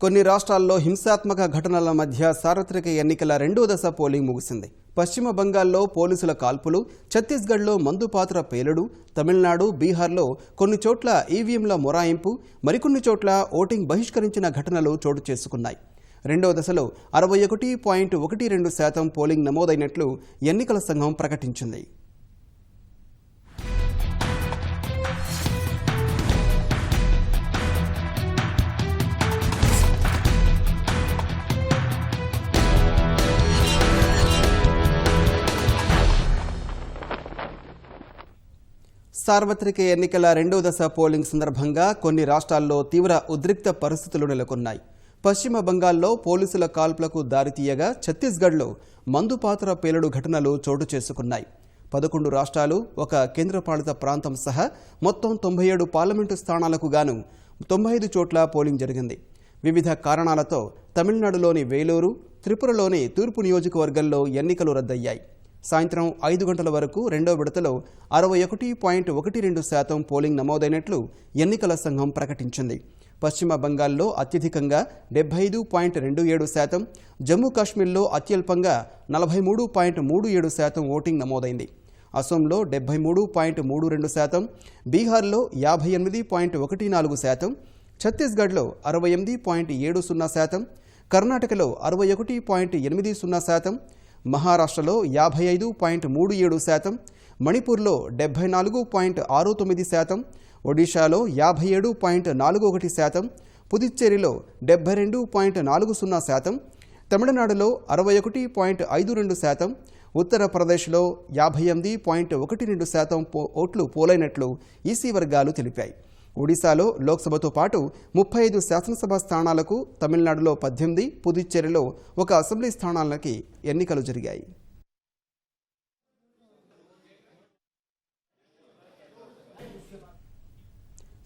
కొన్ని రాష్ట్రాల్లో హింసాత్మక ఘటనల మధ్య సార్వత్రిక ఎన్నికల రెండో దశ పోలింగ్ ముగిసింది. పశ్చిమ బంగాల్లో పోలీసుల కాల్పులు, ఛత్తీస్గఢ్లో మందుపాత్ర పేలుడు, తమిళనాడు, బీహార్లో కొన్ని చోట్ల ఈవీఎంల మొరాయింపు, మరికొన్ని చోట్ల ఓటింగ్ బహిష్కరించిన ఘటనలు చోటు చేసుకున్నాయి. రెండో దశలో 61.12% పోలింగ్ నమోదైనట్లు ఎన్నికల సంఘం ప్రకటించింది. సార్వత్రిక ఎన్నికల రెండో దశ పోలింగ్ సందర్భంగా కొన్ని రాష్ట్రాల్లో తీవ్ర ఉద్రిక్త పరిస్థితులు నెలకొన్నాయి. పశ్చిమ బంగాల్లో పోలీసుల కాల్పులకు దారితీయగా ఛత్తీస్గఢ్లో మందుపాత్ర పేలుడు ఘటనలు చోటు చేసుకున్నాయి. 11 రాష్ట్రాలు, ఒక కేంద్రపాలిత ప్రాంతం సహా మొత్తం 97 పార్లమెంటు స్థానాలకు గాను 95 చోట్ల పోలింగ్ జరిగింది. వివిధ కారణాలతో తమిళనాడులోని వేలూరు, త్రిపురలోని తూర్పు నియోజకవర్గంలో ఎన్నికలు రద్దయ్యాయి. సాయంత్రం 5 గంటల వరకు రెండో విడతలో 61.12% పోలింగ్ నమోదైనట్లు ఎన్నికల సంఘం ప్రకటించింది. పశ్చిమ బంగాల్లో అత్యధికంగా 75.27%, జమ్మూ కాశ్మీర్లో అత్యల్పంగా 43.37% ఓటింగ్ నమోదైంది. అసోంలో 73.32%, బీహార్లో 58.14%, ఛత్తీస్గఢ్లో 68.70%, కర్ణాటకలో 61.80%, మహారాష్ట్రలో 55.37%, మణిపూర్లో 74.69%, ఒడిశాలో 57.41%, పుదుచ్చేరిలో 72.40%, తమిళనాడులో 61.52%, ఉత్తరప్రదేశ్లో 58.12% ఓట్లు పోలైనట్లు ఈసీ వర్గాలు తెలిపాయి. ఒడిశాలో లోక్సభతో పాటు 35 శాసనసభ స్థానాలకు, తమిళనాడులో 18, పుదుచ్చేరిలో ఒక అసెంబ్లీ స్థానాలకి ఎన్నికలు జరిగాయి.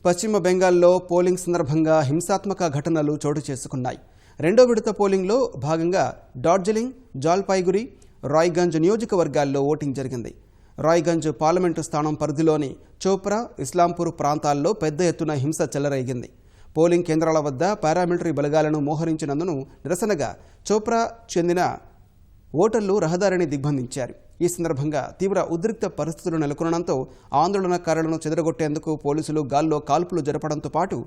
పశ్చిమ బెంగాల్లో పోలింగ్ సందర్భంగా హింసాత్మక ఘటనలు చోటు చేసుకున్నాయి. రెండో విడత పోలింగ్లో భాగంగా డార్జిలింగ్, జాల్పైగురి, రాయ్గంజ్ నియోజకవర్గాల్లో ఓటింగ్ జరిగింది. రాయ్గంజ్ పార్లమెంటు స్థానం పరిధిలోని చోప్రా, ఇస్లాంపూర్ ప్రాంతాల్లో పెద్ద ఎత్తున హింస చెలరేగింది. పోలింగ్ కేంద్రాల వద్ద పారామిలిటరీ బలగాలను మోహరించినందున నిరసనగా చోప్రా చెందిన ఓటర్లు రహదారిని దిగ్బంధించారు. ఈ సందర్భంగా తీవ్ర ఉద్రిక్త పరిస్థితులు నెలకొనడంతో ఆందోళనకారులను చెదరగొట్టేందుకు పోలీసులు గాల్లో కాల్పులు జరపడంతో పాటు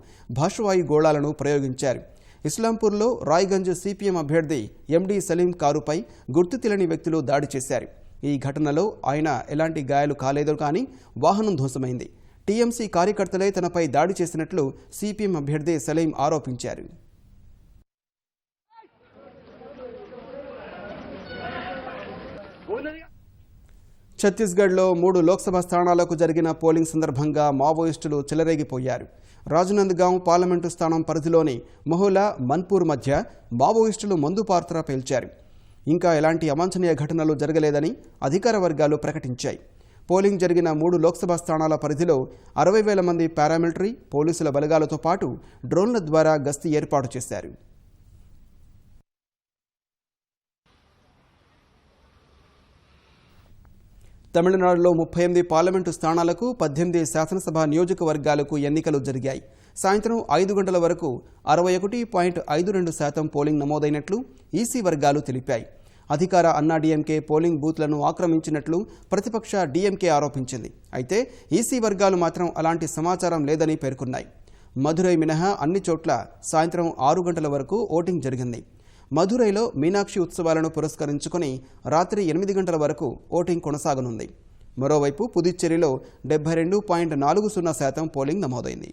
భాషవాయు గోళాలను ప్రయోగించారు. ఇస్లాంపూర్లో రాయ్గంజ్ సిపిఎం అభ్యర్థి ఎండి సలీం కారుపై గుర్తు తెలియని వ్యక్తులు దాడి చేశారు. ఈ ఘటనలో ఆయన ఎలాంటి గాయాలు కాలేదు, కానీ వాహనం ధ్వంసమైంది. టీఎంసీ కార్యకర్తలే తనపై దాడి చేసినట్లు సిపిఎం అభ్యర్థి సలీం ఆరోపించారు. ఛత్తీస్గఢ్లో 3 లోక్సభ స్థానాలకు జరిగిన పోలింగ్ సందర్భంగా మావోయిస్టులు చెలరేగిపోయారు. రాజనందగాం పార్లమెంటు స్థానం పరిధిలోని మొహోలా, మన్పూర్ మధ్య మావోయిస్టులు మందుపాత్ర పేల్చారు. ఇంకా ఎలాంటి అవాంఛనీయ ఘటనలు జరగలేదని అధికార వర్గాలు ప్రకటించాయి. పోలింగ్ జరిగిన 3 లోక్సభ స్థానాల పరిధిలో 60,000 మంది పారామిలిటరీ, పోలీసుల బలగాలతో పాటు డ్రోన్ల ద్వారా గస్తీ ఏర్పాటు చేశారు. తమిళనాడులో 38 పార్లమెంటు స్థానాలకు, 18 శాసనసభ నియోజకవర్గాలకు ఎన్నికలు జరిగాయి. సాయంత్రం 5 గంటల వరకు 61.52% పోలింగ్ నమోదైనట్లు ఈసీ వర్గాలు తెలిపాయి. అధికార అన్నాడీఎంకే పోలింగ్ బూత్లను ఆక్రమించినట్లు ప్రతిపక్ష డీఎంకే ఆరోపించింది. అయితే ఈసీ వర్గాలు మాత్రం అలాంటి సమాచారం లేదని పేర్కొన్నాయి. మధురై మినహా అన్ని చోట్ల సాయంత్రం 6 గంటల వరకు ఓటింగ్ జరిగింది. మధురైలో మీనాక్షి ఉత్సవాలను పురస్కరించుకుని రాత్రి 8 గంటల వరకు ఓటింగ్ కొనసాగనుంది. మరోవైపు పుదుచ్చేరిలో 72.40% పోలింగ్ నమోదైంది.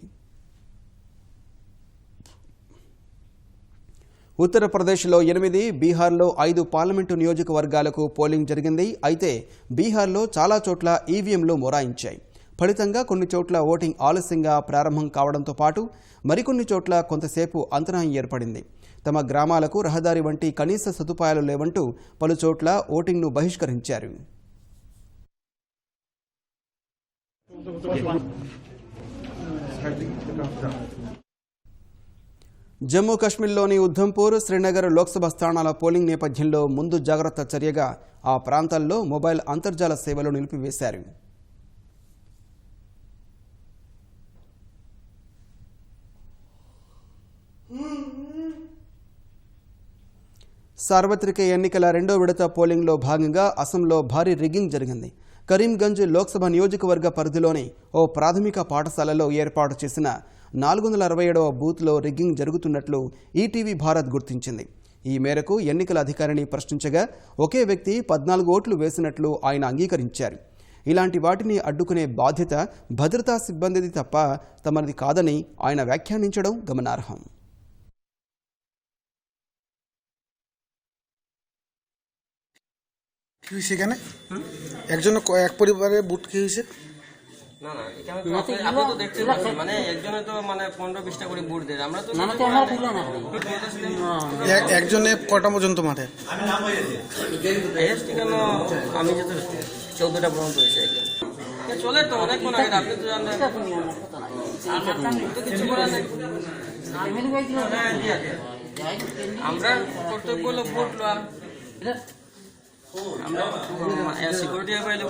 ఉత్తరప్రదేశ్లో 8, బీహార్లో 5 పార్లమెంటు నియోజకవర్గాలకు పోలింగ్ జరిగింది. అయితే బీహార్లో చాలా చోట్ల ఈవీఎంలు మొరాయించాయి. ఫలితంగా కొన్ని చోట్ల ఓటింగ్ ఆలస్యంగా ప్రారంభం కావడంతో పాటు మరికొన్ని చోట్ల కొంతసేపు అంతరాయం ఏర్పడింది. తమ గ్రామాలకు రహదారి వంటి కనీస సదుపాయాలు లేవంటూ పలుచోట్ల ఓటింగ్ను బహిష్కరించారు. జమ్మూ కాశ్మీర్లోని ఉధంపూర్, శ్రీనగర్ లోక్సభ స్థానాల పోలింగ్ నేపథ్యంలో ముందు జాగ్రత్త చర్యగా ఆ ప్రాంతాల్లో మొబైల్ అంతర్జాల సేవలు నిలిపివేశారు. సార్వత్రిక ఎన్నికల రెండో విడత పోలింగ్లో భాగంగా అసోంలో భారీ రిగ్గింగ్ జరిగింది. కరీంగంజ్ లోక్సభ నియోజకవర్గ పరిధిలోని ఓ ప్రాథమిక పాఠశాలలో ఏర్పాటు చేసిన 467వ బూత్లో రిగ్గింగ్ జరుగుతున్నట్లు ఈటీవీ భారత్ గుర్తించింది. ఈ మేరకు ఎన్నికల అధికారిని ప్రశ్నించగా ఒకే వ్యక్తి 14 ఓట్లు వేసినట్లు ఆయన అంగీకరించారు. ఇలాంటి వాటిని అడ్డుకునే బాధ్యత భద్రతా సిబ్బందిది తప్ప తమది కాదని ఆయన వ్యాఖ్యానించడం గమనార్హం. সেখানে একজন এক পরিবারের বুট কি হয়েছে? না না এখানে তো আপনি তো দেখতে পাচ্ছেন মানে একজনে তো মানে 15-20টা করে বুট দেয় আমরা তো একজনে কটা পর্যন্ত মাঠে? এসটি কেন আমি যেতে 14টা পর্যন্ত হয়েছে একদম চলে তো অনেকক্ষণ আগে আপনি তো জানেন তো কিছু করার নেই আমরা কর্তব্য হলো ভোট লওয়া আমরা সিকিউরিটি পাইলে